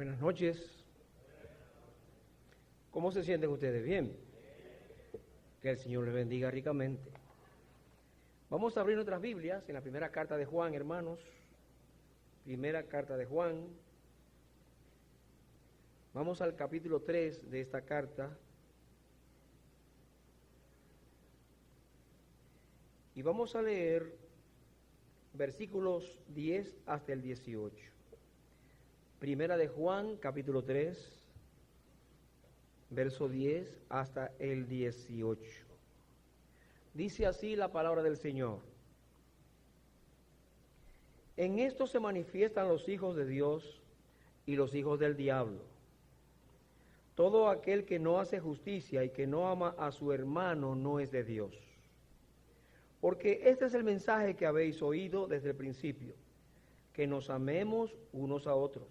Buenas noches. ¿Cómo se sienten ustedes? ¿Bien? Que el Señor les bendiga ricamente. Vamos a abrir nuestras Biblias en la primera carta de Juan, hermanos. Primera carta de Juan. Vamos al capítulo 3 de esta carta. Y vamos a leer versículos 10 hasta el 18. Primera de Juan, capítulo 3, verso 10 hasta el 18. Dice así la palabra del Señor. En esto se manifiestan los hijos de Dios y los hijos del diablo. Todo aquel que no hace justicia y que no ama a su hermano no es de Dios. Porque este es el mensaje que habéis oído desde el principio, que nos amemos unos a otros.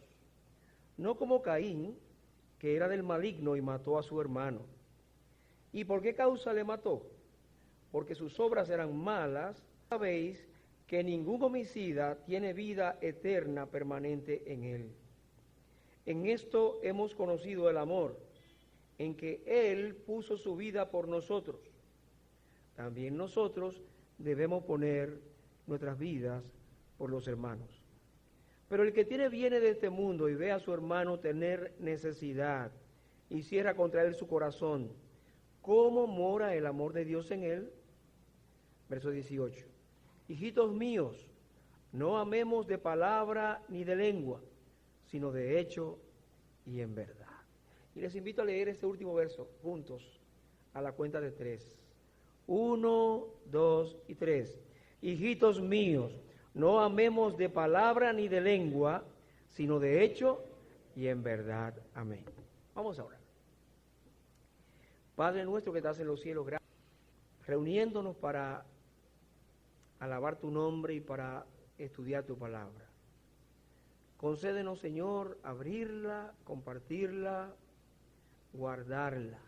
No como Caín, que era del maligno y mató a su hermano. ¿Y por qué causa le mató? Porque sus obras eran malas. Sabéis que ningún homicida tiene vida eterna permanente en él. En esto hemos conocido el amor, en que Él puso su vida por nosotros. También nosotros debemos poner nuestras vidas por los hermanos. Pero el que tiene bienes de este mundo y ve a su hermano tener necesidad y cierra contra él su corazón, ¿cómo mora el amor de Dios en él? Verso 18. Hijitos míos, no amemos de palabra ni de lengua, sino de hecho y en verdad. Y les invito a leer este último verso juntos a la cuenta de 3. 1, 2 y 3. Hijitos míos, no amemos de palabra ni de lengua, sino de hecho y en verdad. Amén. Vamos a orar. Padre nuestro que estás en los cielos, gracias. Reuniéndonos para alabar tu nombre y para estudiar tu palabra. Concédenos, Señor, abrirla, compartirla, guardarla,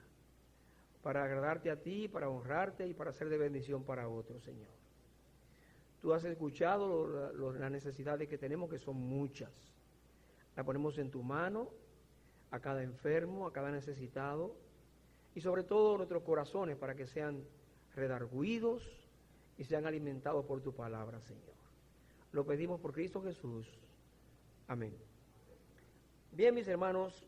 para agradarte a ti, para honrarte y para ser de bendición para otros, Señor. Tú has escuchado las necesidades que tenemos, que son muchas. La ponemos en tu mano, a cada enfermo, a cada necesitado, y sobre todo nuestros corazones, para que sean redargüidos y sean alimentados por tu palabra, Señor. Lo pedimos por Cristo Jesús. Amén. Bien, mis hermanos,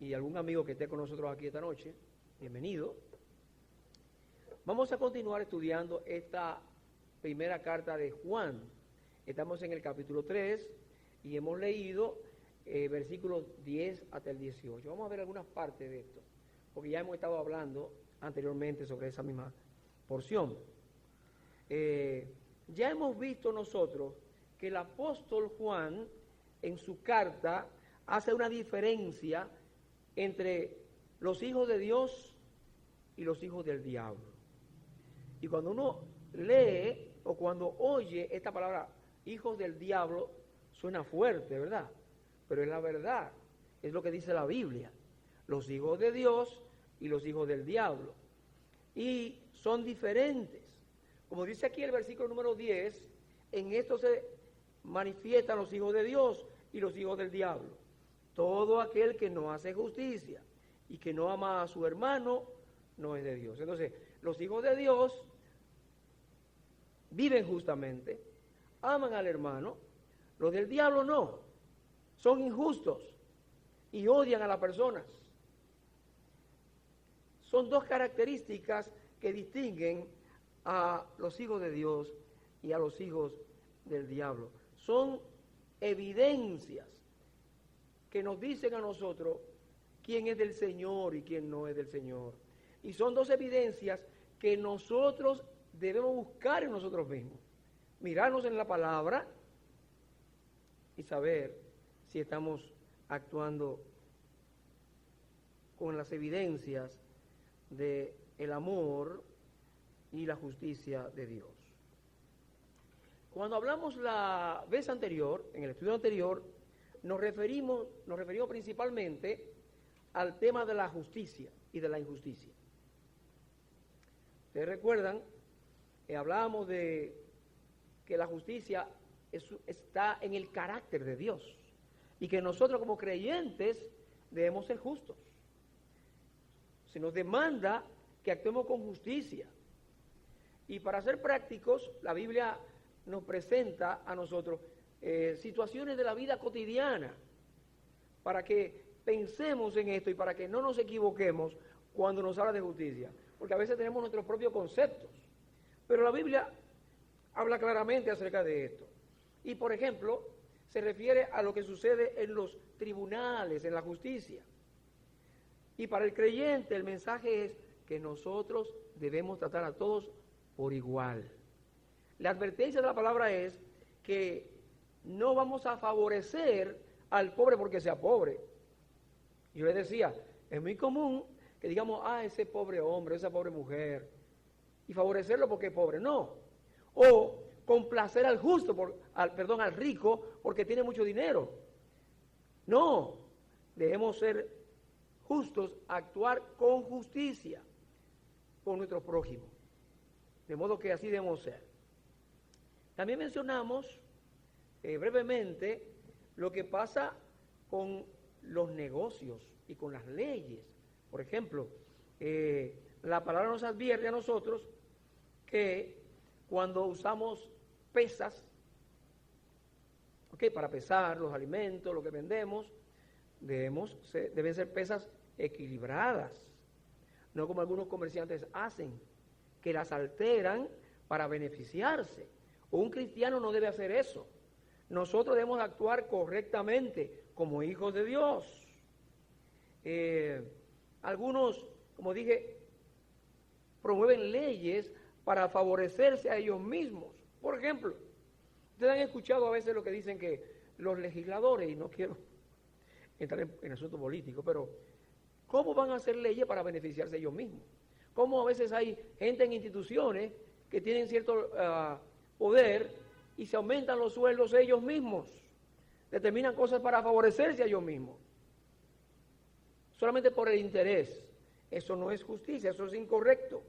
y algún amigo que esté con nosotros aquí esta noche, bienvenido. Vamos a continuar estudiando esta primera carta de Juan. Estamos en el capítulo 3 y hemos leído versículos 10 hasta el 18. Vamos a ver algunas partes de esto, porque ya hemos estado hablando anteriormente sobre esa misma porción. Ya hemos visto nosotros que el apóstol Juan en su carta hace una diferencia entre los hijos de Dios y los hijos del diablo. Y cuando uno lee o cuando oye esta palabra, hijos del diablo, suena fuerte, ¿verdad? Pero es la verdad, es lo que dice la Biblia. Los hijos de Dios y los hijos del diablo. Y son diferentes. Como dice aquí el versículo número 10, en esto se manifiestan los hijos de Dios y los hijos del diablo. Todo aquel que no hace justicia y que no ama a su hermano no es de Dios. Entonces, los hijos de Dios viven justamente, aman al hermano. Los del diablo no, son injustos y odian a las personas. Son dos características que distinguen a los hijos de Dios y a los hijos del diablo. Son evidencias que nos dicen a nosotros quién es del Señor y quién no es del Señor. Y son dos evidencias que nosotros debemos buscar en nosotros mismos. Mirarnos en la palabra y saber si estamos actuando con las evidencias del amor y la justicia de Dios. Cuando hablamos la vez anterior, en el estudio anterior, nos referimos principalmente al tema de la justicia y de la injusticia. Ustedes recuerdan, hablábamos de que la justicia está en el carácter de Dios. y que nosotros como creyentes debemos ser justos. Se nos demanda que actuemos con justicia. Y para ser prácticos, la Biblia nos presenta a nosotros situaciones de la vida cotidiana para que pensemos en esto y para que no nos equivoquemos cuando nos habla de justicia. Porque a veces tenemos nuestros propios conceptos. Pero la Biblia habla claramente acerca de esto. Y, por ejemplo, se refiere a lo que sucede en los tribunales, en la justicia. Y para el creyente el mensaje es que nosotros debemos tratar a todos por igual. La advertencia de la palabra es que no vamos a favorecer al pobre porque sea pobre. Yo les decía, es muy común que digamos, ese pobre hombre, esa pobre mujer, y favorecerlo porque es pobre. No. O complacer al justo, al rico, porque tiene mucho dinero. No. Debemos ser justos, actuar con justicia con nuestro prójimo. De modo que así debemos ser. También mencionamos brevemente lo que pasa con los negocios y con las leyes. Por ejemplo, la palabra nos advierte a nosotros que cuando usamos pesas, para pesar los alimentos, lo que vendemos, deben ser pesas equilibradas, no como algunos comerciantes hacen, que las alteran para beneficiarse. Un cristiano no debe hacer eso. Nosotros debemos actuar correctamente como hijos de Dios. Algunos, como dije, promueven leyes para favorecerse a ellos mismos. Por ejemplo, ustedes han escuchado a veces lo que dicen que los legisladores, y no quiero entrar en asuntos políticos, pero ¿cómo van a hacer leyes para beneficiarse ellos mismos? ¿Cómo a veces hay gente en instituciones que tienen cierto poder y se aumentan los sueldos ellos mismos? Determinan cosas para favorecerse a ellos mismos. Solamente por el interés. Eso no es justicia, eso es incorrecto.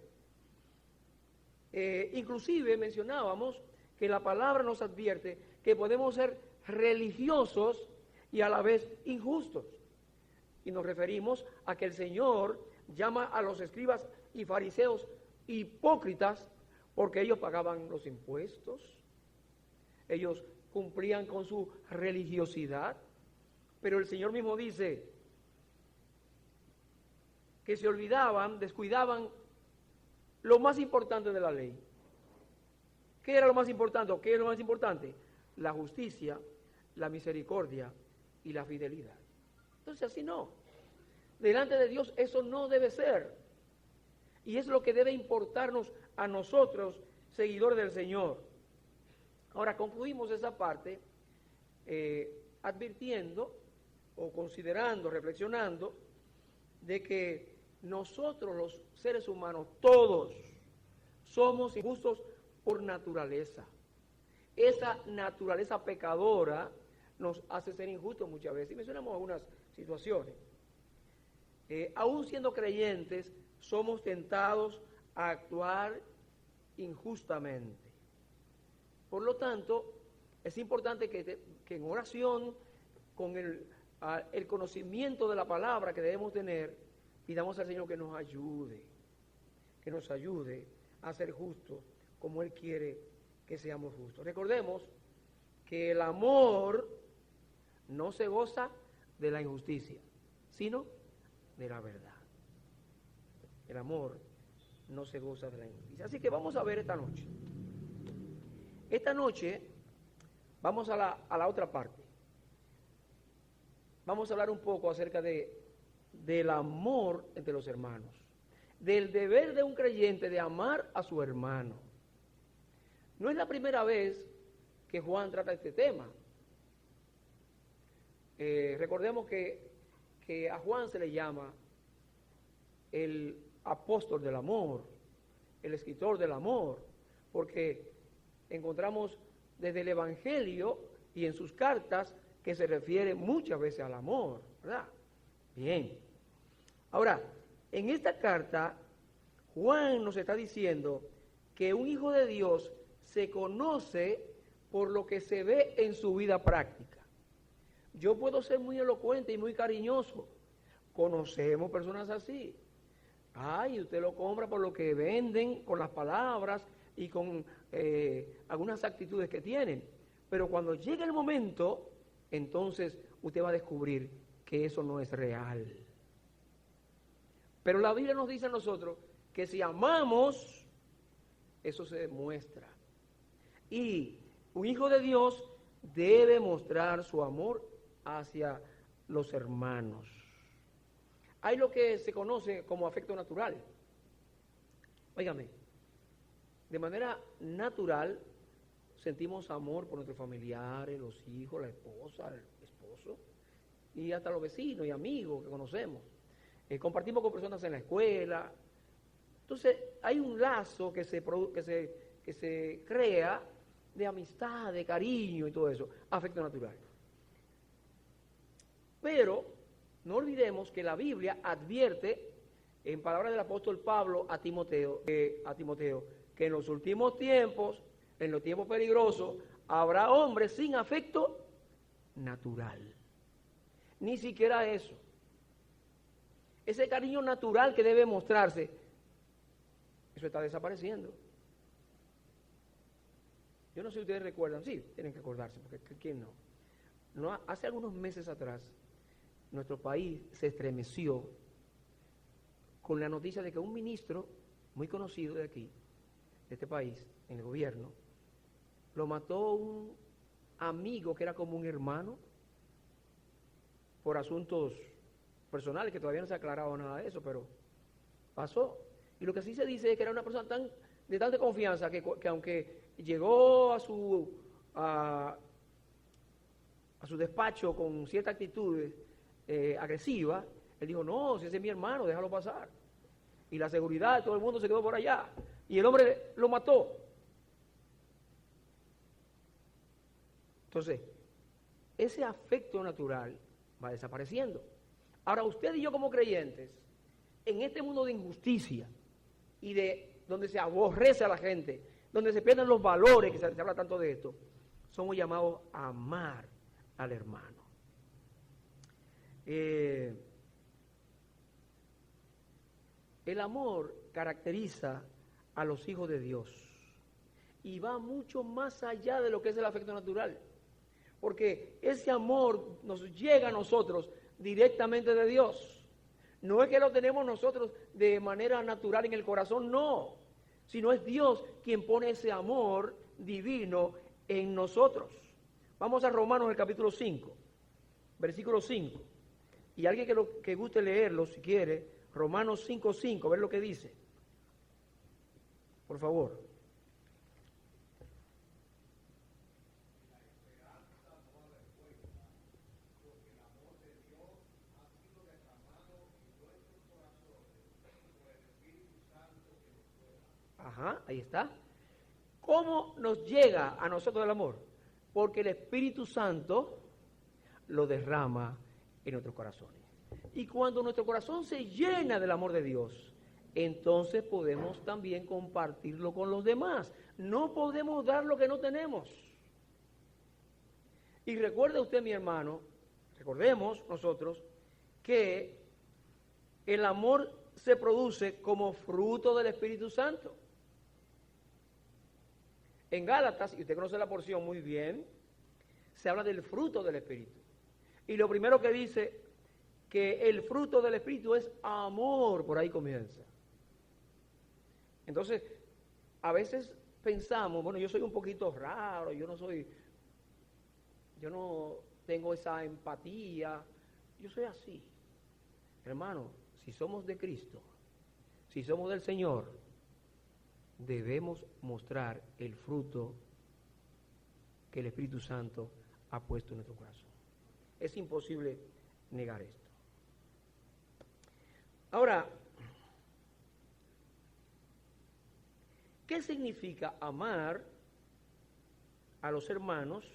Inclusive mencionábamos que la palabra nos advierte que podemos ser religiosos y a la vez injustos. Y nos referimos a que el Señor llama a los escribas y fariseos hipócritas porque ellos pagaban los impuestos, ellos cumplían con su religiosidad, pero el Señor mismo dice que se olvidaban, descuidaban lo más importante de la ley. ¿Qué era lo más importante? ¿Qué es lo más importante? La justicia, la misericordia y la fidelidad. Entonces así no. Delante de Dios eso no debe ser. Y es lo que debe importarnos a nosotros, seguidores del Señor. Ahora concluimos esa parte advirtiendo o considerando, reflexionando de que nosotros los seres humanos, todos, somos injustos por naturaleza. Esa naturaleza pecadora nos hace ser injustos muchas veces. Y mencionamos algunas situaciones. Aún siendo creyentes, somos tentados a actuar injustamente. Por lo tanto, es importante que en oración, con el conocimiento de la palabra que debemos tener, pidamos al Señor que nos ayude a ser justos como Él quiere que seamos justos. Recordemos que el amor no se goza de la injusticia, sino de la verdad. El amor no se goza de la injusticia. Así que vamos a ver esta noche. Esta noche vamos a la otra parte. Vamos a hablar un poco acerca del amor entre los hermanos, del deber de un creyente de amar a su hermano. No es la primera vez que Juan trata este tema. Recordemos que a Juan se le llama el apóstol del amor, el escritor del amor, porque encontramos desde el Evangelio y en sus cartas que se refiere muchas veces al amor, ¿verdad? Bien. Ahora, en esta carta, Juan nos está diciendo que un hijo de Dios se conoce por lo que se ve en su vida práctica. Yo puedo ser muy elocuente y muy cariñoso. Conocemos personas así. Ay, usted lo compra por lo que venden, con las palabras y con algunas actitudes que tienen. Pero cuando llegue el momento, entonces usted va a descubrir que eso no es real. Pero la Biblia nos dice a nosotros que si amamos, eso se demuestra. Y un hijo de Dios debe mostrar su amor hacia los hermanos. Hay lo que se conoce como afecto natural. Óigame, de manera natural sentimos amor por nuestros familiares, los hijos, la esposa, el esposo y hasta los vecinos y amigos que conocemos. Compartimos con personas en la escuela. Entonces hay un lazo que se crea de amistad, de cariño y todo eso, afecto natural. Pero no olvidemos que la Biblia advierte, en palabras del apóstol Pablo a Timoteo, que en los últimos tiempos, en los tiempos peligrosos, habrá hombres sin afecto natural. Ni siquiera eso. Ese cariño natural que debe mostrarse, eso está desapareciendo. Yo no sé si ustedes recuerdan, sí, tienen que acordarse, porque ¿quién no? Hace algunos meses atrás, nuestro país se estremeció con la noticia de que un ministro muy conocido de aquí, de este país, en el gobierno, lo mató un amigo que era como un hermano por asuntos personales, que todavía no se ha aclarado nada de eso, pero pasó. Y lo que sí se dice es que era una persona de tanta confianza que aunque llegó a su despacho con cierta actitud agresiva, él dijo, no, si ese es mi hermano, déjalo pasar. Y la seguridad, todo el mundo se quedó por allá. Y el hombre lo mató. Entonces, ese afecto natural va desapareciendo. Ahora, usted y yo como creyentes, en este mundo de injusticia y de donde se aborrece a la gente, donde se pierden los valores, que se habla tanto de esto, somos llamados a amar al hermano. El amor caracteriza a los hijos de Dios y va mucho más allá de lo que es el afecto natural, porque ese amor nos llega a nosotros directamente de Dios. No es que lo tenemos nosotros de manera natural en el corazón, no, sino es Dios quien pone ese amor divino en nosotros. Vamos a Romanos el capítulo 5, versículo 5. Y alguien que guste leerlo, si quiere, Romanos 5:5, ver lo que dice. Por favor. Ajá, ahí está. ¿Cómo nos llega a nosotros el amor? Porque el Espíritu Santo lo derrama en nuestros corazones. Y cuando nuestro corazón se llena del amor de Dios, entonces podemos también compartirlo con los demás. No podemos dar lo que no tenemos. Y recuerde usted, mi hermano, recordemos nosotros que el amor se produce como fruto del Espíritu Santo. En Gálatas, y usted conoce la porción muy bien, se habla del fruto del Espíritu. Y lo primero que dice que el fruto del Espíritu es amor, por ahí comienza. Entonces, a veces pensamos, bueno, yo soy un poquito raro, yo no tengo esa empatía, yo soy así. Hermano, si somos de Cristo, si somos del Señor, debemos mostrar el fruto que el Espíritu Santo ha puesto en nuestro corazón. Es imposible negar esto. Ahora, ¿qué significa amar a los hermanos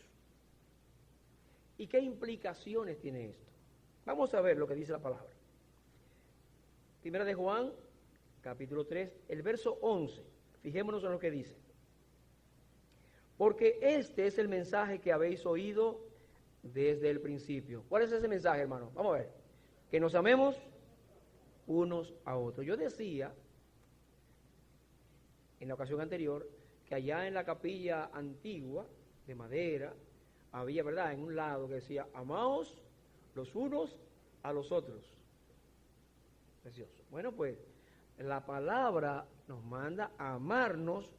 y qué implicaciones tiene esto? Vamos a ver lo que dice la palabra. Primera de Juan, capítulo 3, el verso 11. Fijémonos en lo que dice. Porque este es el mensaje que habéis oído desde el principio. ¿Cuál es ese mensaje, hermano? Vamos a ver. Que nos amemos unos a otros. Yo decía en la ocasión anterior que allá en la capilla antigua de madera había, ¿verdad?, en un lado que decía, amaos los unos a los otros. Precioso. Bueno, pues la palabra nos manda a amarnos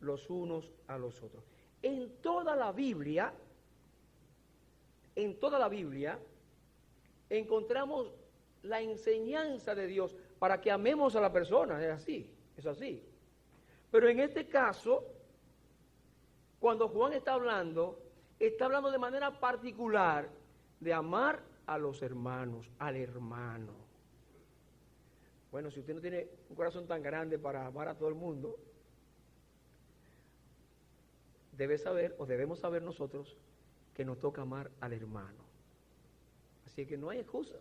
los unos a los otros. En toda la Biblia encontramos la enseñanza de Dios para que amemos a la persona, es así. Pero en este caso, cuando Juan está hablando de manera particular de amar a los hermanos, al hermano. Bueno, si usted no tiene un corazón tan grande para amar a todo el mundo, debe saber, o debemos saber nosotros, que nos toca amar al hermano. Así que no hay excusa.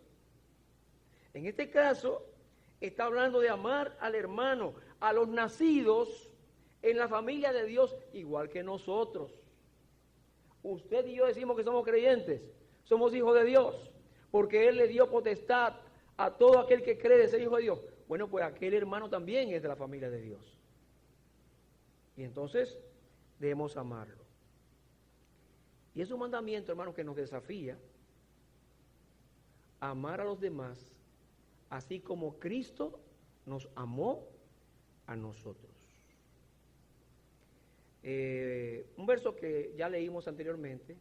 En este caso, está hablando de amar al hermano, a los nacidos en la familia de Dios, igual que nosotros. Usted y yo decimos que somos creyentes, somos hijos de Dios, porque Él le dio potestad a todo aquel que cree de ser hijo de Dios. Bueno, pues aquel hermano también es de la familia de Dios. Y entonces debemos amarlo. Y es un mandamiento, hermano, que nos desafía a amar a los demás, así como Cristo nos amó a nosotros. Un verso que ya leímos anteriormente,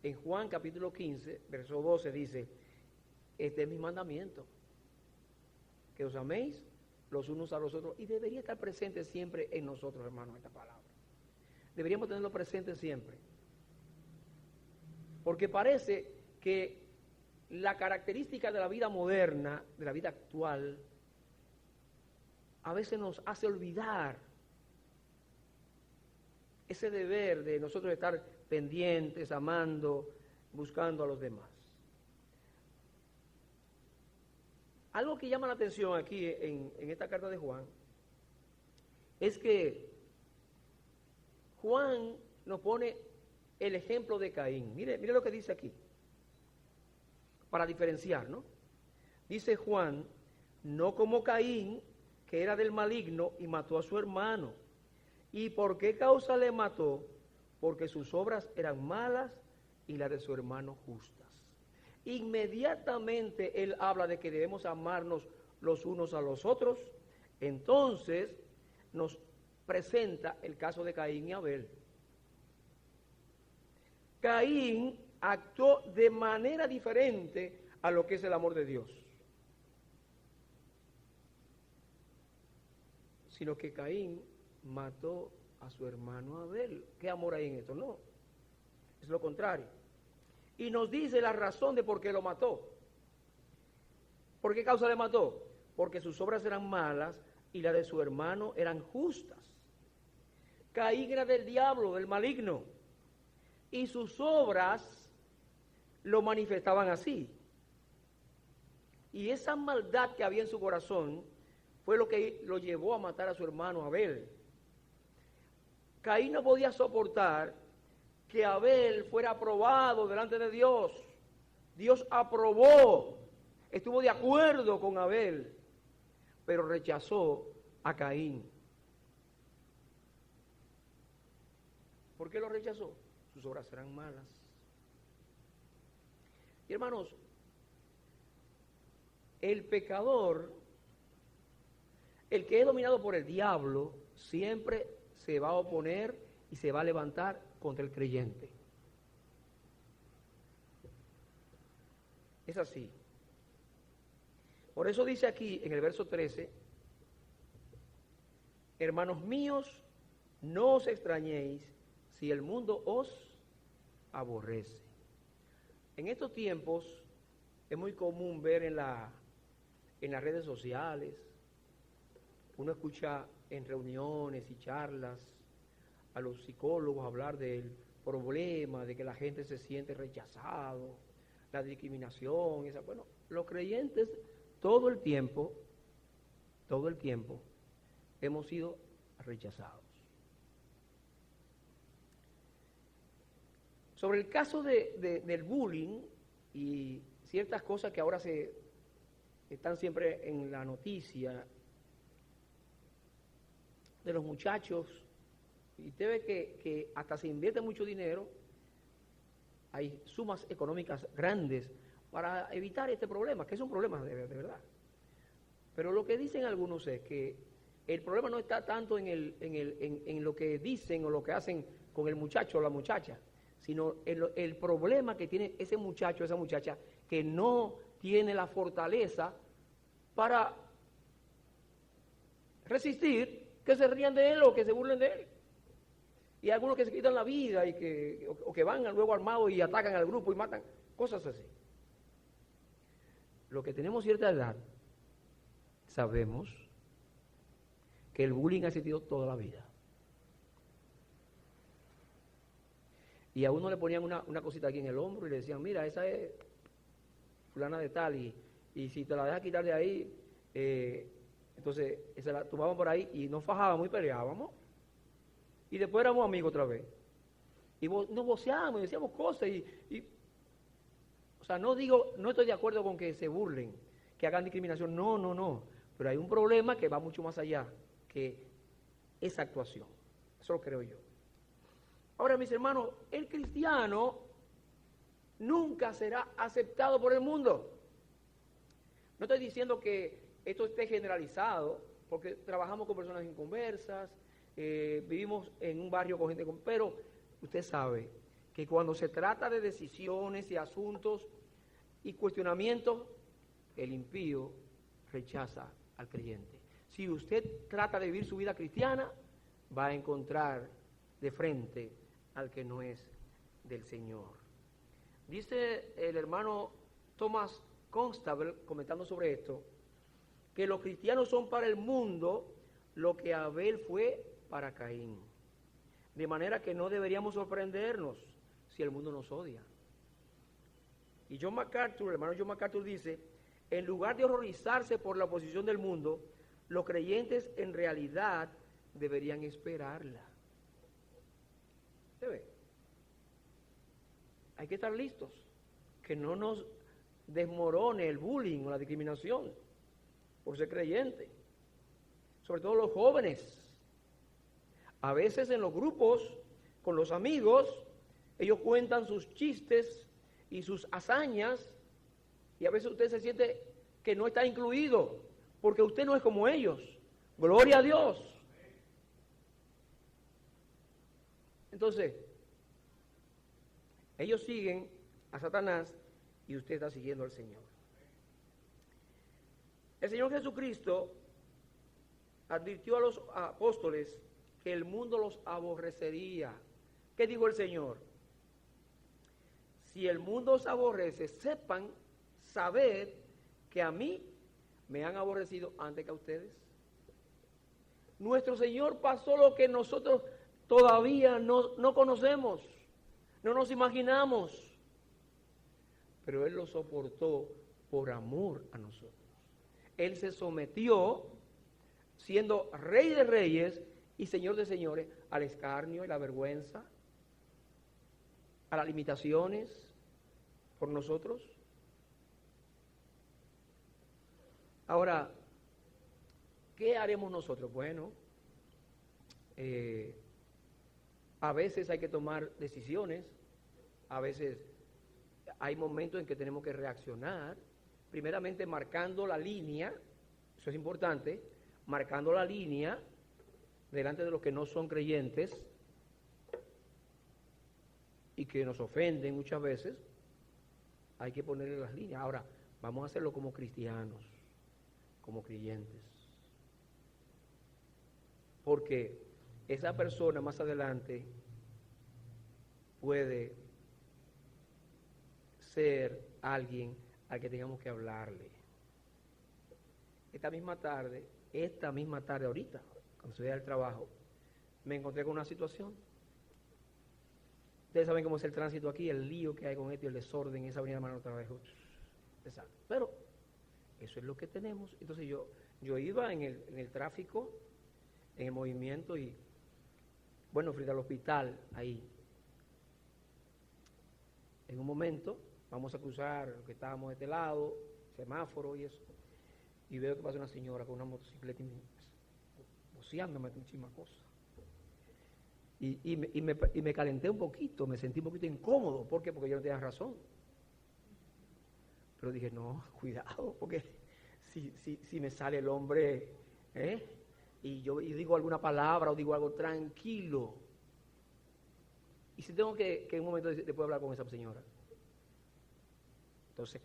en Juan capítulo 15, verso 12, dice, este es mi mandamiento, que os améis los unos a los otros, y debería estar presente siempre en nosotros, hermanos, esta palabra. Deberíamos tenerlo presente siempre. Porque parece que la característica de la vida moderna, de la vida actual, a veces nos hace olvidar ese deber de nosotros estar pendientes, amando, buscando a los demás. Algo que llama la atención aquí en esta carta de Juan es que Juan nos pone el ejemplo de Caín. Mire lo que dice aquí, para diferenciar, ¿no? Dice Juan, no como Caín, que era del maligno y mató a su hermano. ¿Y por qué causa le mató? Porque sus obras eran malas y las de su hermano justas. Inmediatamente él habla de que debemos amarnos los unos a los otros. Entonces nos presenta el caso de Caín y Abel. Caín actuó de manera diferente a lo que es el amor de Dios. Sino que Caín mató a su hermano Abel. ¿Qué amor hay en esto? No, es lo contrario. Y nos dice la razón de por qué lo mató. ¿Por qué causa le mató? Porque sus obras eran malas y las de su hermano eran justas. Caín era del diablo, del maligno, y sus obras lo manifestaban así. Y esa maldad que había en su corazón fue lo que lo llevó a matar a su hermano Abel. Caín no podía soportar que Abel fuera aprobado delante de Dios. Dios aprobó, estuvo de acuerdo con Abel, pero rechazó a Caín. ¿Por qué lo rechazó? Sus obras eran malas. Y hermanos, el pecador, el que es dominado por el diablo, siempre se va a oponer y se va a levantar contra el creyente. Es así. Por eso dice aquí en el verso 13, hermanos míos, no os extrañéis si el mundo os aborrece. En estos tiempos es muy común ver en las redes sociales, uno escucha en reuniones y charlas a los psicólogos hablar del problema de que la gente se siente rechazado, la discriminación, bueno, los creyentes todo el tiempo hemos sido rechazados. Sobre el caso del bullying y ciertas cosas que ahora están siempre en la noticia, de los muchachos, y usted ve que hasta se invierte mucho dinero, hay sumas económicas grandes para evitar este problema, que es un problema de verdad. Pero lo que dicen algunos es que el problema no está tanto en lo que dicen o lo que hacen con el muchacho o la muchacha, sino el problema que tiene ese muchacho o esa muchacha que no tiene la fortaleza para resistir que se rían de él o que se burlen de él. Y algunos que se quitan la vida o que van luego armados y atacan al grupo y matan, cosas así. Los que tenemos cierta edad sabemos que el bullying ha existido toda la vida. Y a uno le ponían una cosita aquí en el hombro y le decían, mira, esa es fulana de tal, y si te la dejas quitar de ahí, entonces se la tomaban por ahí y nos fajábamos y peleábamos. Y después éramos amigos otra vez. Y nos voceábamos y decíamos cosas. O sea, no estoy de acuerdo con que se burlen, que hagan discriminación. No. Pero hay un problema que va mucho más allá que esa actuación. Eso lo creo yo. Ahora, mis hermanos, el cristiano nunca será aceptado por el mundo. No estoy diciendo que esto esté generalizado, porque trabajamos con personas inconversas, vivimos en un barrio con gente pero usted sabe que cuando se trata de decisiones y asuntos y cuestionamientos, el impío rechaza al creyente. Si usted trata de vivir su vida cristiana, va a encontrar de frente al que no es del Señor. Dice el hermano Thomas Constable, comentando sobre esto, que los cristianos son para el mundo lo que Abel fue para Caín. De manera que no deberíamos sorprendernos si el mundo nos odia. Y John MacArthur, el hermano John MacArthur dice, en lugar de horrorizarse por la oposición del mundo, los creyentes en realidad deberían esperarla. ¿Se ve? Hay que estar listos, que no nos desmorone el bullying o la discriminación por ser creyente, sobre todo los jóvenes. A veces en los grupos, con los amigos, ellos cuentan sus chistes y sus hazañas, y a veces usted se siente que no está incluido, porque usted no es como ellos. Gloria a Dios. Entonces, ellos siguen a Satanás y usted está siguiendo al Señor. El Señor Jesucristo advirtió a los apóstoles que el mundo los aborrecería. ¿Qué dijo el Señor? Si el mundo os aborrece, sabed que a mí me han aborrecido antes que a ustedes. Nuestro Señor pasó lo que nosotros todavía no conocemos, no nos imaginamos, pero Él lo soportó por amor a nosotros. Él se sometió, siendo Rey de Reyes y Señor de Señores, al escarnio y la vergüenza, a las limitaciones por nosotros. Ahora, ¿qué haremos nosotros? Bueno, a veces hay que tomar decisiones, a veces hay momentos en que tenemos que reaccionar, primeramente marcando la línea, eso es importante, marcando la línea delante de los que no son creyentes y que nos ofenden muchas veces, hay que ponerle las líneas. Ahora, vamos a hacerlo como cristianos, como creyentes, porque esa persona más adelante puede ser alguien al que tengamos que hablarle. Esta misma tarde ahorita, cuando salía del trabajo, me encontré con una situación. Ustedes saben cómo es el tránsito aquí, el lío que hay con esto y el desorden en esa avenida Manuel Trabajo. Pero eso es lo que tenemos. Entonces yo iba en el tráfico, en el movimiento y, bueno, frente al hospital, ahí. En un momento vamos a cruzar, que estábamos de este lado, semáforo y eso, y veo que pasa una señora con una motocicleta y boceándome muchísimas cosas. Y me calenté un poquito, me sentí un poquito incómodo. ¿Por qué? Porque yo no tenía razón. Pero dije, no, cuidado, porque si me sale el hombre, y yo digo alguna palabra o digo algo, tranquilo. Y si tengo que en un momento después hablar con esa señora. Entonces,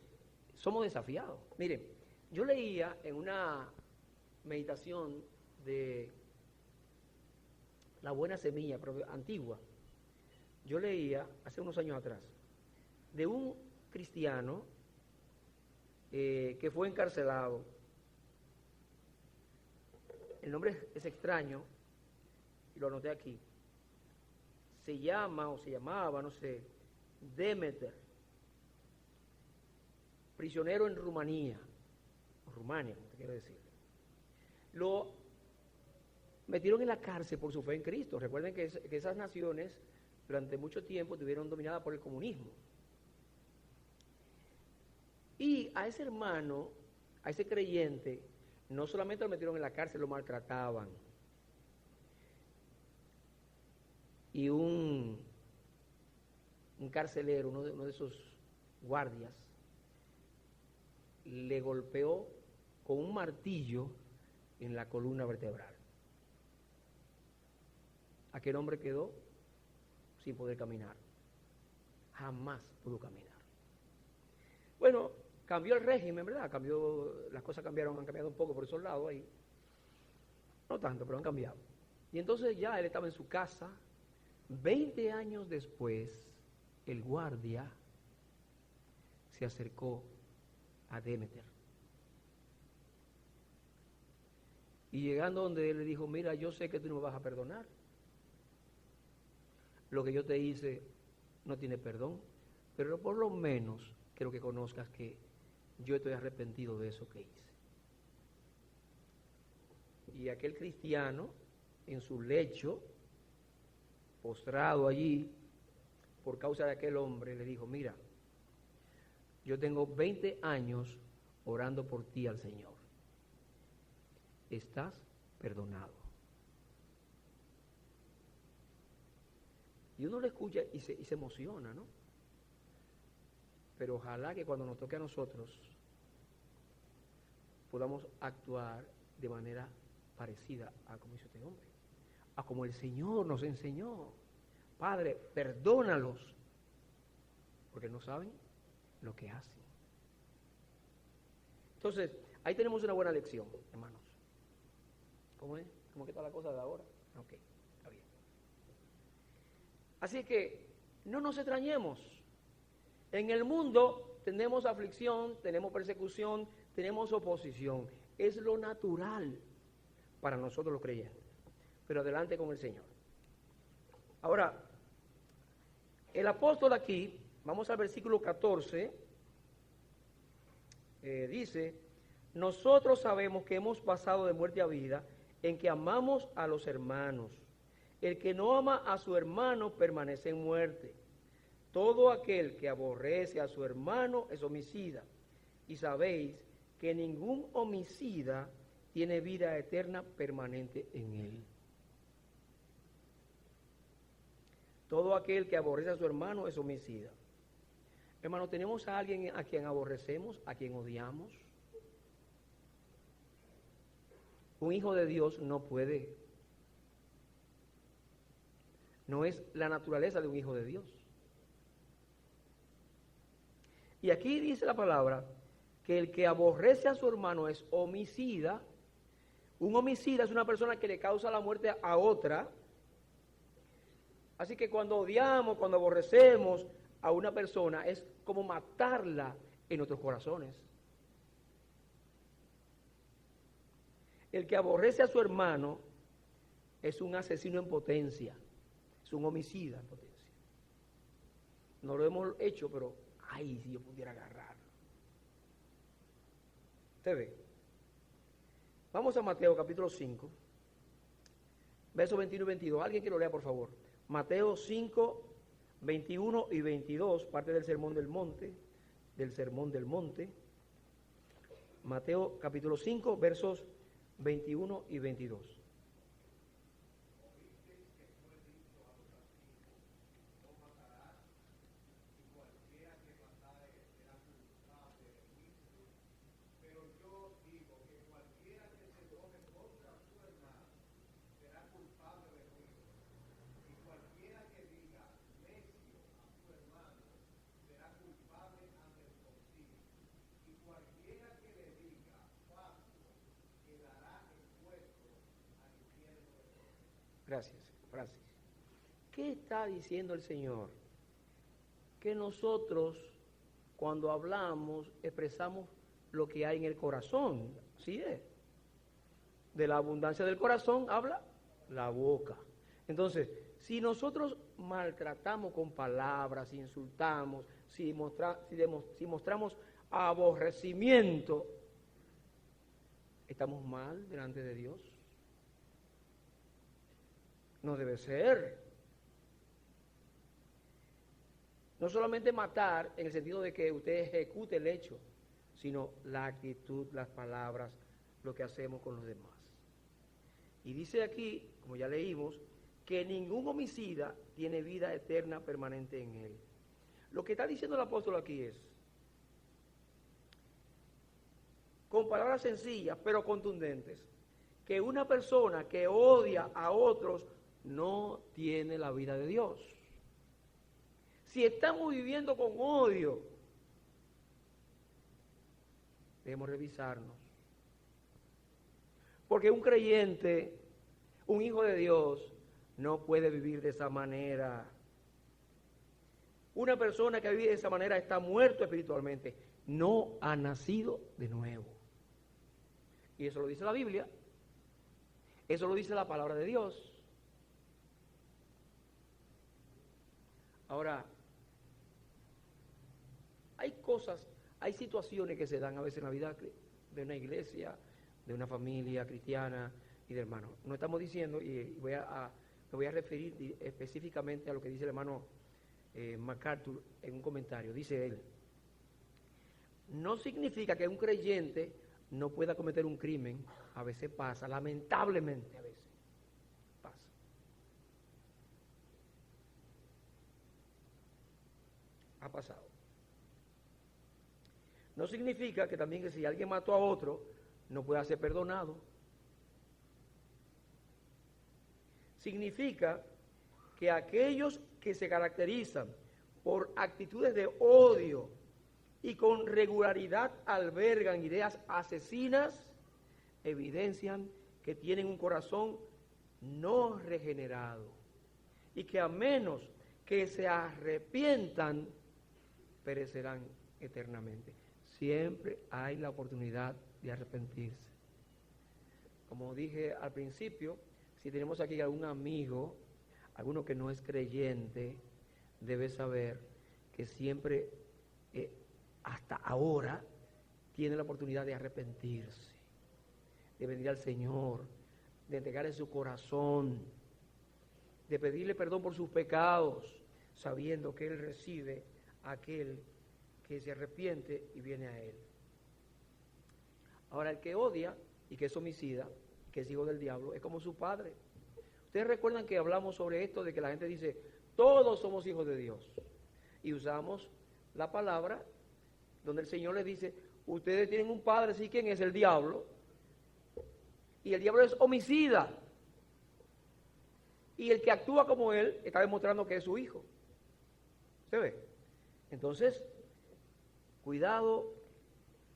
somos desafiados. Miren, yo leía en una meditación de La Buena Semilla, antigua, yo leía hace unos años atrás de un cristiano que fue encarcelado. El nombre es extraño y lo anoté aquí. Se llamaba, no sé, Demeter, prisionero en Rumania, como te quiero decir. Lo metieron en la cárcel por su fe en Cristo. Recuerden que esas naciones durante mucho tiempo estuvieron dominadas por el comunismo. Y a ese hermano, a ese creyente, no solamente lo metieron en la cárcel, lo maltrataban. Y un carcelero, uno de esos guardias, le golpeó con un martillo en la columna vertebral. Aquel hombre quedó sin poder caminar. Jamás pudo caminar. Bueno, cambió el régimen, ¿verdad? Las cosas han cambiado un poco por esos lados ahí. No tanto, pero han cambiado. Y entonces ya él estaba en su casa. 20 años después, el guardia se acercó a Demeter. Y llegando donde él le dijo, mira, yo sé que tú no me vas a perdonar. Lo que yo te hice no tiene perdón, pero por lo menos quiero que conozcas que yo estoy arrepentido de eso que hice. Y aquel cristiano, en su lecho, postrado allí, por causa de aquel hombre, le dijo, mira, yo tengo 20 años orando por ti al Señor. Estás perdonado. Y uno lo escucha y se emociona, ¿no? Pero ojalá que cuando nos toque a nosotros podamos actuar de manera parecida a como hizo este hombre, a como el Señor nos enseñó. Padre, perdónalos, porque no saben lo que hacen. Entonces, ahí tenemos una buena lección, hermanos. ¿Cómo es? ¿Cómo que está la cosa de ahora? Ok, está bien. Así que no nos extrañemos. En el mundo tenemos aflicción, tenemos persecución, tenemos oposición. Es lo natural para nosotros los creyentes. Pero adelante con el Señor. Ahora, el apóstol aquí, vamos al versículo 14, dice, nosotros sabemos que hemos pasado de muerte a vida en que amamos a los hermanos. El que no ama a su hermano permanece en muerte. Todo aquel que aborrece a su hermano es homicida. Y sabéis que ningún homicida tiene vida eterna permanente en él. Todo aquel que aborrece a su hermano es homicida. Hermano, ¿tenemos a alguien a quien aborrecemos, a quien odiamos? Un hijo de Dios no puede. No es la naturaleza de un hijo de Dios. Y aquí dice la palabra que el que aborrece a su hermano es homicida. Un homicida es una persona que le causa la muerte a otra. Así que cuando odiamos, cuando aborrecemos a una persona, es como matarla en nuestros corazones. El que aborrece a su hermano es un asesino en potencia, es un homicida en potencia. No lo hemos hecho, pero ay, si yo pudiera agarrarlo. Usted ve. Vamos a Mateo capítulo 5, versos 21 y 22. Alguien que lo lea, por favor. Mateo 5, 21 y 22, parte del Sermón del Monte, Mateo capítulo 5, versos 21 y 22. Gracias, Francis. ¿Qué está diciendo el Señor? Que nosotros, cuando hablamos, expresamos lo que hay en el corazón. Así es. De la abundancia del corazón habla la boca. Entonces, si nosotros maltratamos con palabras, insultamos, si mostramos aborrecimiento, ¿estamos mal delante de Dios? No debe ser. No solamente matar en el sentido de que usted ejecute el hecho, sino la actitud, las palabras, lo que hacemos con los demás. Y dice aquí, como ya leímos, que ningún homicida tiene vida eterna permanente en él. Lo que está diciendo el apóstol aquí es, con palabras sencillas pero contundentes, que una persona que odia a otros no tiene la vida de Dios. Si estamos viviendo con odio, debemos revisarnos. Porque un creyente, un hijo de Dios, no puede vivir de esa manera. Una persona que vive de esa manera está muerto espiritualmente, no ha nacido de nuevo. Y eso lo dice la Biblia, eso lo dice la palabra de Dios. Ahora, hay situaciones que se dan a veces en la vida de una iglesia, de una familia cristiana y de hermanos. No estamos diciendo, y me voy a referir específicamente a lo que dice el hermano MacArthur en un comentario. Dice él, no significa que un creyente no pueda cometer un crimen. A veces pasa, lamentablemente a veces pasa. Ha pasado. No significa que también que si alguien mató a otro, no pueda ser perdonado. Significa que aquellos que se caracterizan por actitudes de odio y con regularidad albergan ideas asesinas, evidencian que tienen un corazón no regenerado y que a menos que se arrepientan, perecerán eternamente. Siempre hay la oportunidad de arrepentirse. Como dije al principio, si tenemos aquí algún amigo, alguno que no es creyente, debe saber que siempre, hasta ahora, tiene la oportunidad de arrepentirse, de venir al Señor, de entregarle su corazón, de pedirle perdón por sus pecados, sabiendo que Él recibe a aquel que se arrepiente y viene a Él. Ahora, el que odia y que es homicida, que es hijo del diablo, es como su padre. Ustedes recuerdan que hablamos sobre esto de que la gente dice, todos somos hijos de Dios. Y usamos la palabra donde el Señor les dice, ustedes tienen un padre, ¿sí? ¿Quién es? El diablo. Y el diablo es homicida. Y el que actúa como él está demostrando que es su hijo. ¿Se ve? Entonces, cuidado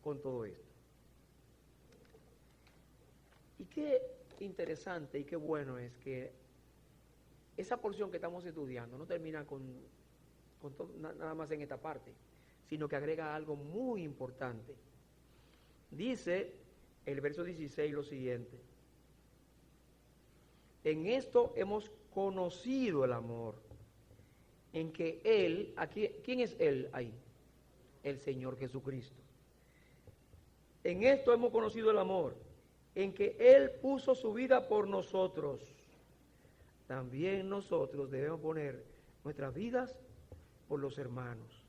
con todo esto. Y qué interesante y qué bueno es que esa porción que estamos estudiando no termina con todo, nada más en esta parte, sino que agrega algo muy importante. Dice el verso 16 lo siguiente: en esto hemos conocido el amor, en que Él, aquí, ¿quién es Él ahí? El Señor Jesucristo. En esto hemos conocido el amor, en que Él puso su vida por nosotros. También nosotros debemos poner nuestras vidas por los hermanos.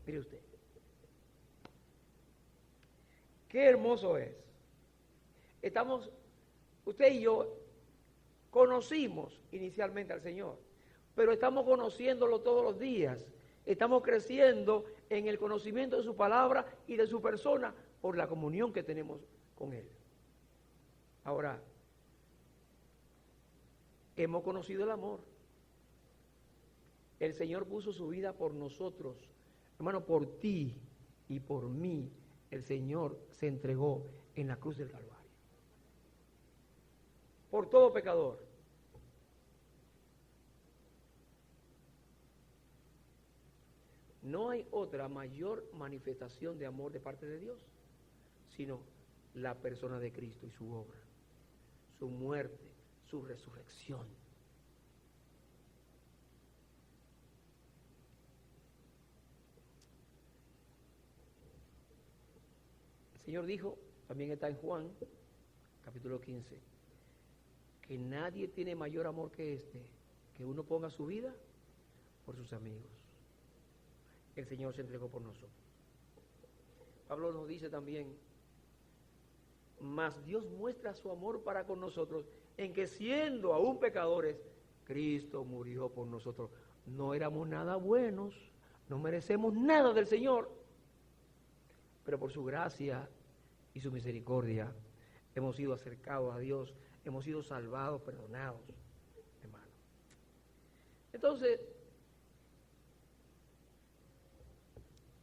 Mire usted. Qué hermoso es. Usted y yo conocimos inicialmente al Señor, pero estamos conociéndolo todos los días. Estamos creciendo en el conocimiento de su palabra y de su persona por la comunión que tenemos con Él. Ahora, hemos conocido el amor. El Señor puso su vida por nosotros. Hermano, por ti y por mí, el Señor se entregó en la cruz del Calvario. Por todo pecador. No hay otra mayor manifestación de amor de parte de Dios, sino la persona de Cristo y su obra, su muerte, su resurrección. El Señor dijo, también está en Juan, capítulo 15, que nadie tiene mayor amor que este, que uno ponga su vida por sus amigos. El Señor se entregó por nosotros. Pablo nos dice también, mas Dios muestra su amor para con nosotros en que siendo aún pecadores, Cristo murió por nosotros. No éramos nada buenos, no merecemos nada del Señor, pero por su gracia y su misericordia hemos sido acercados a Dios, hemos sido salvados, perdonados, hermano. Entonces,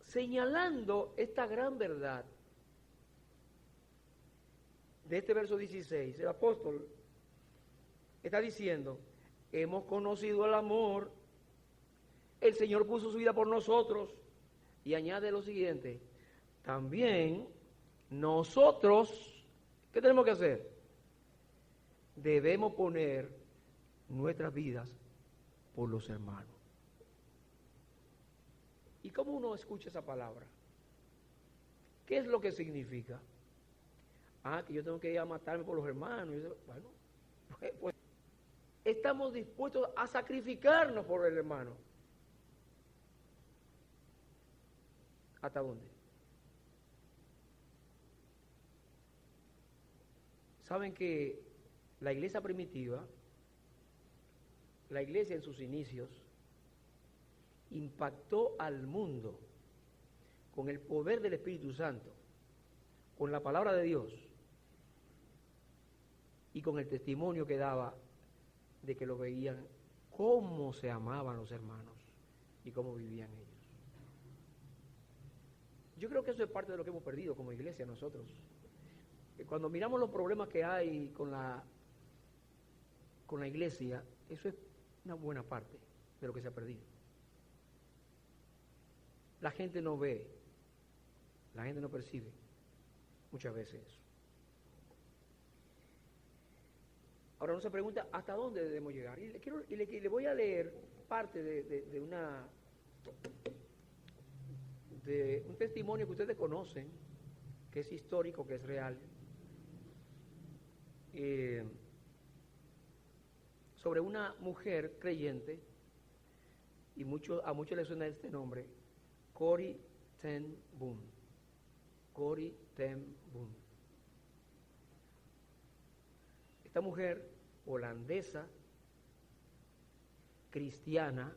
señalando esta gran verdad de este verso 16, el apóstol está diciendo, hemos conocido el amor, el Señor puso su vida por nosotros, y añade lo siguiente, también nosotros, ¿qué tenemos que hacer? Debemos poner nuestras vidas por los hermanos. ¿Y cómo uno escucha esa palabra? ¿Qué es lo que significa? Que yo tengo que ir a matarme por los hermanos. Bueno, pues estamos dispuestos a sacrificarnos por el hermano. ¿Hasta dónde? Saben que la iglesia primitiva, la iglesia en sus inicios, impactó al mundo con el poder del Espíritu Santo, con la palabra de Dios y con el testimonio que daba de que lo veían, cómo se amaban los hermanos y cómo vivían ellos. Yo creo que eso es parte de lo que hemos perdido como iglesia nosotros. Cuando miramos los problemas que hay con la iglesia, eso es una buena parte de lo que se ha perdido. La gente no ve, la gente no percibe muchas veces eso. Ahora uno se pregunta, ¿hasta dónde debemos llegar? Y le voy a leer parte de un testimonio que ustedes conocen, que es histórico, que es real, sobre una mujer creyente, y a muchos les suena este nombre, Corrie ten Boom. Corrie ten Boom. Esta mujer holandesa, cristiana,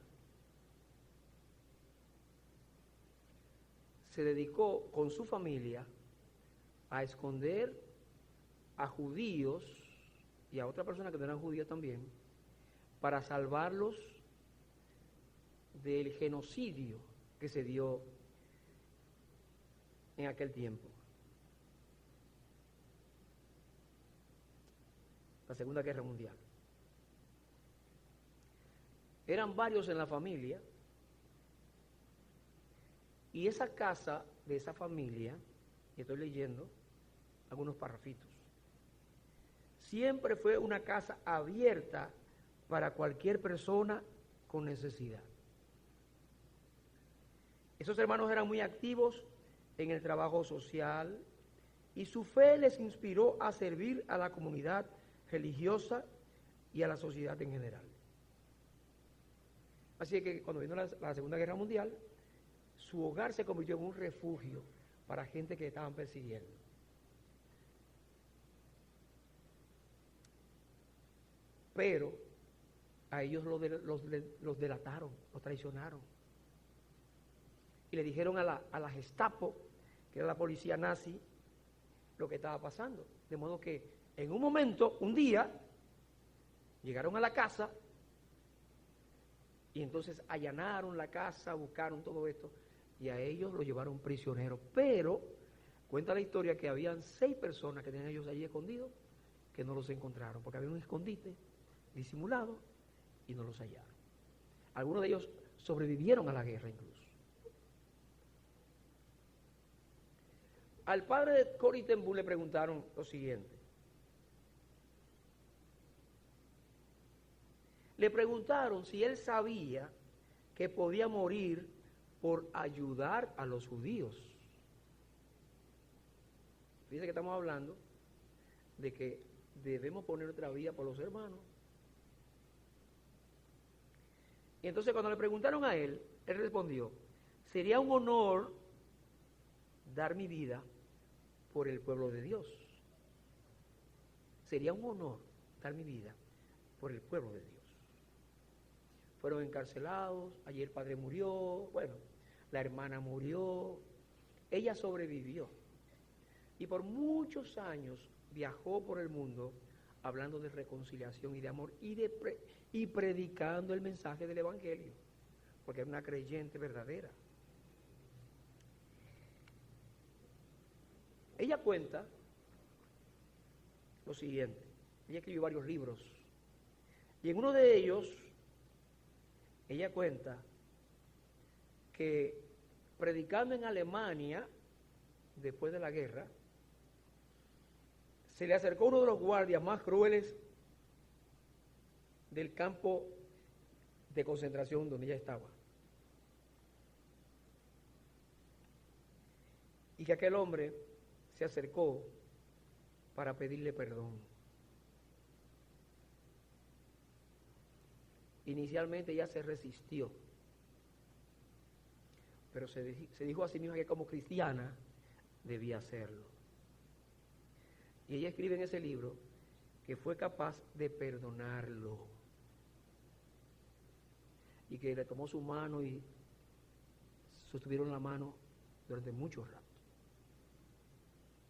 se dedicó con su familia a esconder a judíos y a otras personas que no eran judíos también, para salvarlos del genocidio que se dio en aquel tiempo. La Segunda Guerra Mundial. Eran varios en la familia, y esa casa de esa familia, y estoy leyendo algunos parrafitos, siempre fue una casa abierta para cualquier persona con necesidad. Esos hermanos eran muy activos en el trabajo social y su fe les inspiró a servir a la comunidad religiosa y a la sociedad en general. Así que cuando vino la Segunda Guerra Mundial, su hogar se convirtió en un refugio para gente que estaban persiguiendo. Pero a ellos los delataron, los traicionaron. Y le dijeron a la Gestapo, que era la policía nazi, lo que estaba pasando. De modo que en un momento, un día, llegaron a la casa y entonces allanaron la casa, buscaron todo esto y a ellos lo llevaron prisioneros. Pero cuenta la historia que habían 6 personas que tenían ellos allí escondidos que no los encontraron, porque había un escondite disimulado y no los hallaron. Algunos de ellos sobrevivieron a la guerra incluso. Al padre de Corrie ten Boom le preguntaron lo siguiente. Le preguntaron si él sabía que podía morir por ayudar a los judíos. Fíjense que estamos hablando de que debemos poner nuestra vida por los hermanos. Y entonces cuando le preguntaron a él respondió, sería un honor dar mi vida por el pueblo de Dios. Sería un honor dar mi vida por el pueblo de Dios. Fueron encarcelados, allí el padre murió, bueno, la hermana murió, ella sobrevivió. Y por muchos años viajó por el mundo hablando de reconciliación y de amor y predicando el mensaje del Evangelio, porque era una creyente verdadera. Ella cuenta lo siguiente, ella escribió varios libros, y en uno de ellos, ella cuenta que predicando en Alemania, después de la guerra, se le acercó uno de los guardias más crueles del campo de concentración donde ella estaba. Y que aquel hombre se acercó para pedirle perdón. Inicialmente ella se resistió, pero se dijo a sí misma que como cristiana debía hacerlo. Y ella escribe en ese libro que fue capaz de perdonarlo y que le tomó su mano y sostuvieron la mano durante mucho rato.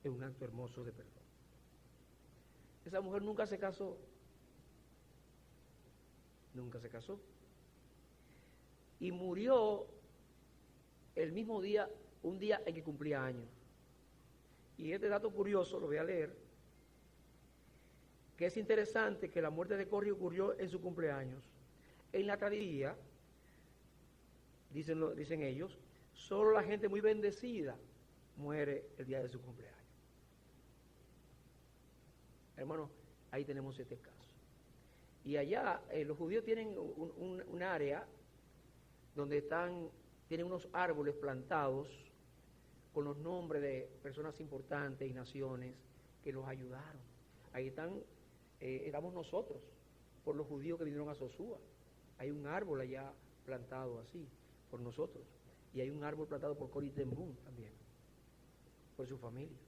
Es un acto hermoso de perdón. Esa mujer nunca se casó. Nunca se casó. Y murió el mismo día, un día en que cumplía años. Y este dato curioso, lo voy a leer, que es interesante que la muerte de Corrie ocurrió en su cumpleaños. En la tradición, dicen ellos, solo la gente muy bendecida muere el día de su cumpleaños. Hermano, ahí tenemos este caso. Y allá los judíos tienen un área donde tienen unos árboles plantados con los nombres de personas importantes y naciones que los ayudaron. Ahí estamos nosotros, por los judíos que vinieron a Sosúa. Hay un árbol allá plantado así, por nosotros. Y hay un árbol plantado por Corrie ten Boom también, por su familia.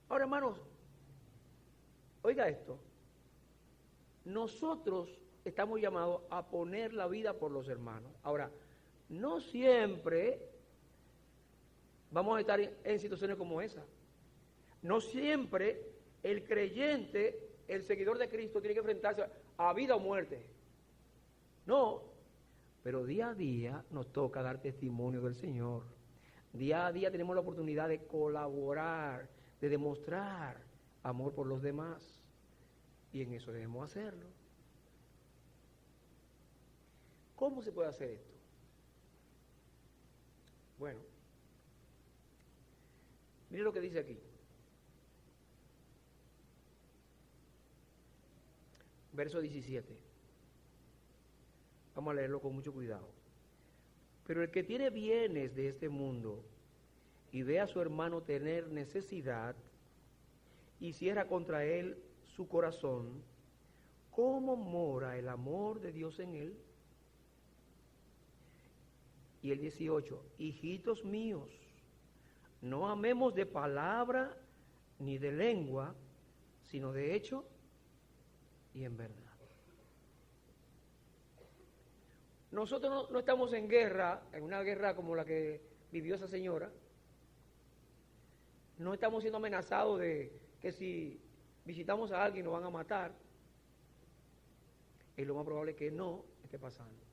Ahora, hermanos, oiga esto. Nosotros estamos llamados a poner la vida por los hermanos. Ahora, no siempre vamos a estar en situaciones como esa. No siempre el creyente, el seguidor de Cristo, tiene que enfrentarse a vida o muerte. No, pero día a día nos toca dar testimonio del Señor. Día a día tenemos la oportunidad de colaborar, de demostrar amor por los demás. Y en eso debemos hacerlo. ¿Cómo se puede hacer esto? Bueno, mire lo que dice aquí. Verso 17. Vamos a leerlo con mucho cuidado. Pero el que tiene bienes de este mundo y ve a su hermano tener necesidad y cierra contra él su corazón, ¿cómo mora el amor de Dios en él? Y el 18, hijitos míos, no amemos de palabra ni de lengua, sino de hecho y en verdad. Nosotros no estamos en guerra, en una guerra como la que vivió esa señora. No estamos siendo amenazados de que si visitamos a alguien nos van a matar. Es lo más probable que no esté pasando.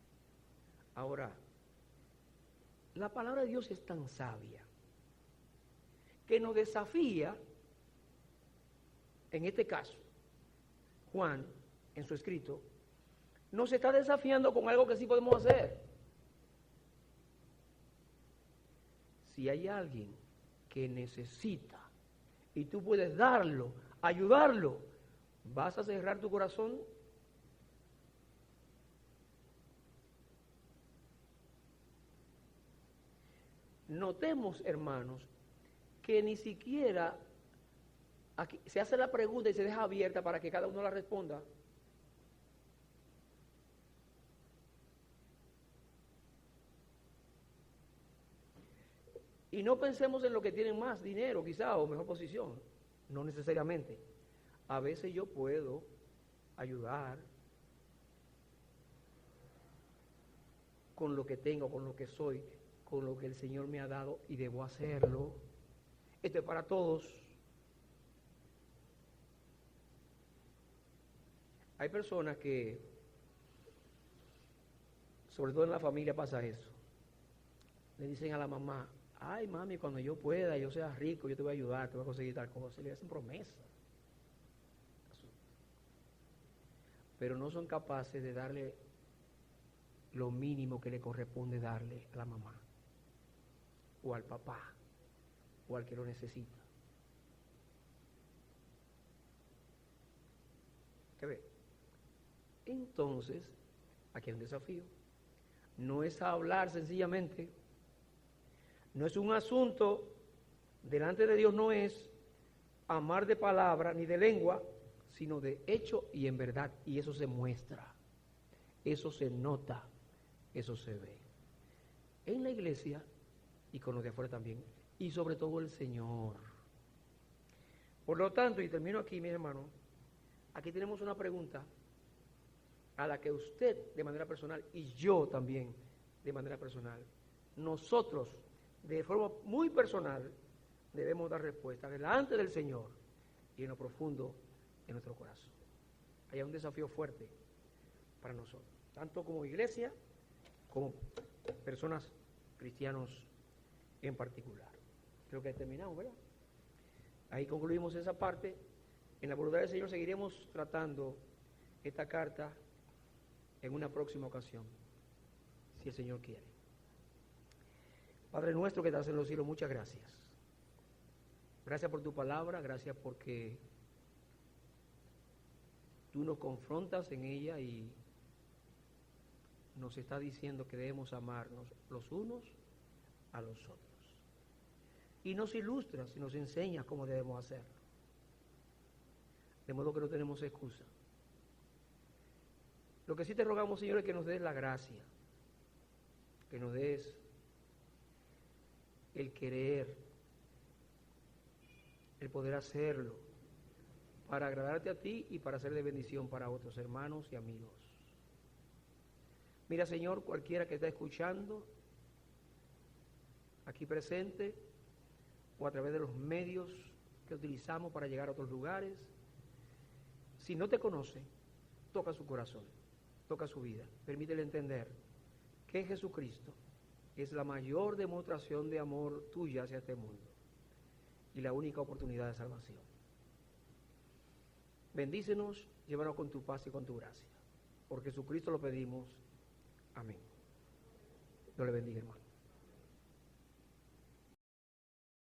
Ahora, la palabra de Dios es tan sabia que nos desafía, en este caso, Juan, en su escrito, nos está desafiando con algo que sí podemos hacer. Si hay alguien que necesita y tú puedes darlo, ayudarlo, ¿vas a cerrar tu corazón? Notemos, hermanos, que ni siquiera aquí se hace la pregunta y se deja abierta para que cada uno la responda. Y no pensemos en los que tienen más dinero, quizá, o mejor posición. No necesariamente. A veces yo puedo ayudar con lo que tengo, con lo que soy, con lo que el Señor me ha dado y debo hacerlo. Esto es para todos. Hay personas que, sobre todo en la familia pasa eso, le dicen a la mamá, ay mami, cuando yo pueda, yo sea rico, yo te voy a ayudar, te voy a conseguir tal cosa, y le hacen promesa. Pero no son capaces de darle lo mínimo que le corresponde darle a la mamá, o al papá, o al que lo necesita. ¿Qué ve? Entonces, aquí hay un desafío. No es hablar sencillamente, no es un asunto, delante de Dios no es amar de palabra ni de lengua, sino de hecho y en verdad. Y eso se muestra, eso se nota, eso se ve. En la iglesia y con los de afuera también. Y sobre todo el Señor. Por lo tanto, y termino aquí, mi hermano, aquí tenemos una pregunta a la que usted de manera personal y yo también de manera personal, nosotros de forma muy personal debemos dar respuesta delante del Señor y en lo profundo de nuestro corazón. Hay un desafío fuerte para nosotros, tanto como iglesia como personas cristianos en particular. Creo que terminamos, ¿verdad? Ahí concluimos esa parte. En la voluntad del Señor seguiremos tratando esta carta en una próxima ocasión, si el Señor quiere. Padre nuestro que estás en los cielos, muchas gracias. Gracias por tu palabra, gracias porque tú nos confrontas en ella y nos está diciendo que debemos amarnos los unos a los otros. Y nos ilustras y nos enseñas cómo debemos hacerlo. De modo que no tenemos excusa. Lo que sí te rogamos, Señor, es que nos des la gracia, que nos des el querer, el poder hacerlo, para agradarte a ti y para ser de bendición para otros hermanos y amigos. Mira, Señor, cualquiera que está escuchando, aquí presente, o a través de los medios que utilizamos para llegar a otros lugares, si no te conoce, toca su corazón, toca su vida, permítele entender que Jesucristo es la mayor demostración de amor tuya hacia este mundo y la única oportunidad de salvación. Bendícenos, llévanos con tu paz y con tu gracia. Por Jesucristo lo pedimos. Amén. Dios le bendiga, hermano.